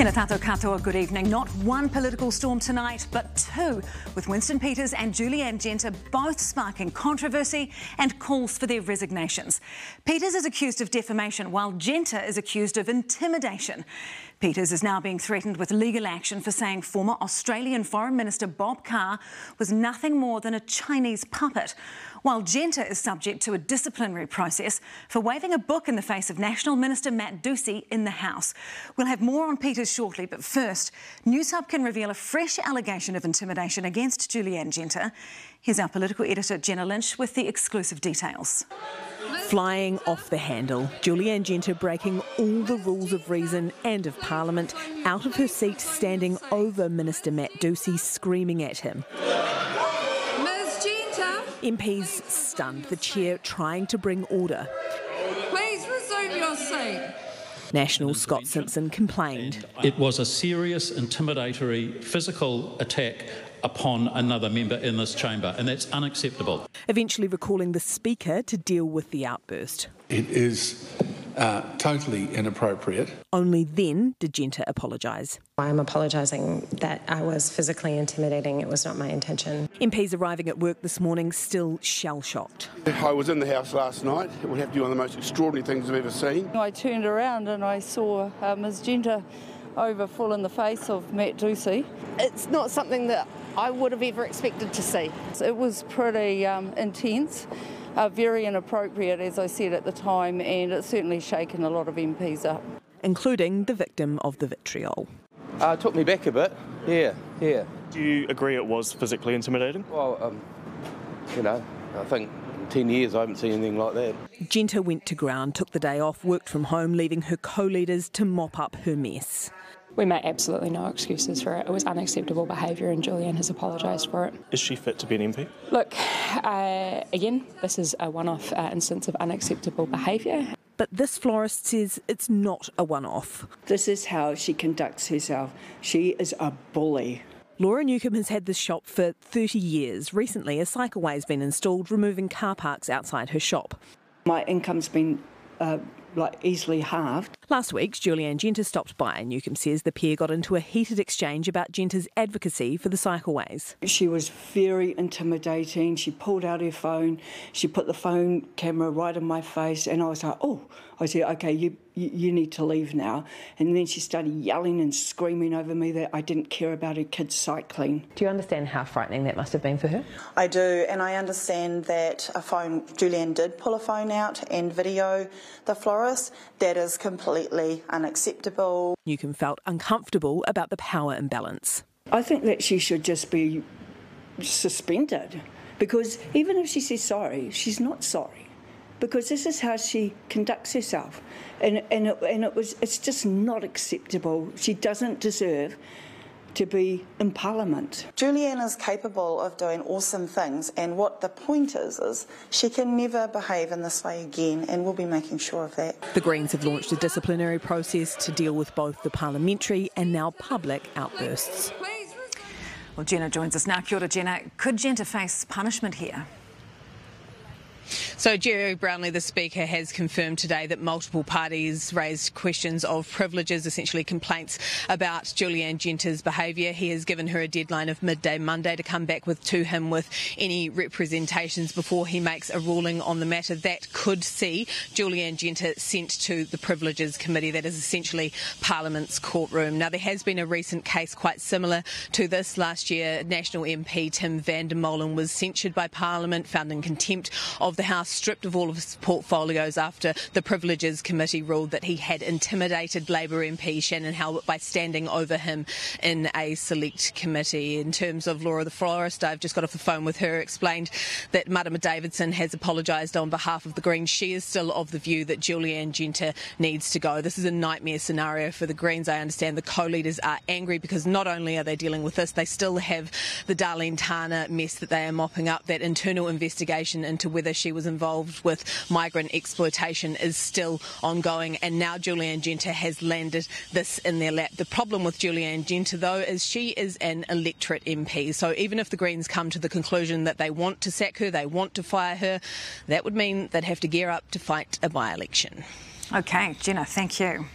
Tēnā tātou katoa, good evening. Not one political storm tonight, but two, with Winston Peters and Julianne Genter both sparking controversy and calls for their resignations. Peters is accused of defamation, while Genter is accused of intimidation. Peters is now being threatened with legal action for saying former Australian Foreign Minister Bob Carr was nothing more than a Chinese puppet, while Genter is subject to a disciplinary process for waving a book in the face of National Minister Matt Ducey in the House. We'll have more on Peters shortly, but first, Newshub can reveal a fresh allegation of intimidation against Julianne Genter. Here's our political editor Jenna Lynch with the exclusive details. Flying off the handle, Julianne Genter breaking all the rules of reason and of Parliament, out of her seat standing over Minister Matt Ducey, screaming at him. Ms Genter! MPs stunned, the chair trying to bring order. Please resume your seat. National Scott Simpson complained. It was a serious, intimidatory, physical attack upon another member in this chamber, and that's unacceptable. Eventually recalling the Speaker to deal with the outburst. It is totally inappropriate. Only then did Genter apologise. I'm apologising that I was physically intimidating. It was not my intention. MPs arriving at work this morning still shell-shocked. I was in the House last night. It would have to be one of the most extraordinary things I've ever seen. I turned around and I saw Ms Genter over full in the face of Matt Ducey. It's not something that I would have ever expected to see. It was pretty intense, very inappropriate, as I said at the time, and it's certainly shaken a lot of MPs up. Including the victim of the vitriol. It took me back a bit, yeah. Do you agree it was physically intimidating? Well, I think in 10 years I haven't seen anything like that. Genter went to ground, took the day off, worked from home, leaving her co-leaders to mop up her mess. We make absolutely no excuses for it. It was unacceptable behaviour and Julianne has apologised for it. Is she fit to be an MP? Look, again, this is a one-off instance of unacceptable behaviour. But this florist says it's not a one-off. This is how she conducts herself. She is a bully. Laura Newcomb has had this shop for 30 years. Recently, a cycleway has been installed, removing car parks outside her shop. My income's been easily halved. Last week, Julianne Genter stopped by. Newcomb says the pair got into a heated exchange about Genter's advocacy for the cycleways. She was very intimidating. She pulled out her phone. She put the phone camera right in my face, and I was like, oh. I said, OK, you need to leave now. And then she started yelling and screaming over me that I didn't care about her kids cycling. Do you understand how frightening that must have been for her? I do, and I understand that Julianne did pull a phone out and video the florist. That is completely unacceptable. Newcomb felt uncomfortable about the power imbalance. I think that she should just be suspended, because even if she says sorry, she's not sorry. Because this is how she conducts herself, and it's just not acceptable. She doesn't deserve to be in Parliament. Julianne is capable of doing awesome things, and what the point is she can never behave in this way again, and we'll be making sure of that. The Greens have launched a disciplinary process to deal with both the parliamentary and now public outbursts. Well, Jenna joins us now. Kia ora, Jenna. Could Genter face punishment here? So Jerry Brownlee, the Speaker, has confirmed today that multiple parties raised questions of privileges, essentially complaints about Julianne Genter's behaviour. He has given her a deadline of midday Monday to come back to him with any representations before he makes a ruling on the matter. That could see Julianne Genter sent to the Privileges Committee, that is essentially Parliament's courtroom. Now, there has been a recent case quite similar to this. Last year, National MP Tim van der Molen was censured by Parliament, found in contempt of the House, stripped of all of his portfolios after the Privileges Committee ruled that he had intimidated Labour MP Shannon Halbert by standing over him in a select committee. In terms of Laura the Florist, I've just got off the phone with her, explained that Marama Davidson has apologised on behalf of the Greens. She is still of the view that Julianne Genter needs to go. This is a nightmare scenario for the Greens. I understand the co-leaders are angry because not only are they dealing with this, they still have the Darlene Tana mess that they are mopping up. That internal investigation into whether she was involved with migrant exploitation is still ongoing, and now Julianne Genter has landed this in their lap. The problem with Julianne Genter, though, is she is an electorate MP, so even if the Greens come to the conclusion that they want to sack her, they want to fire her, that would mean they'd have to gear up to fight a by-election. OK, Jenna, thank you.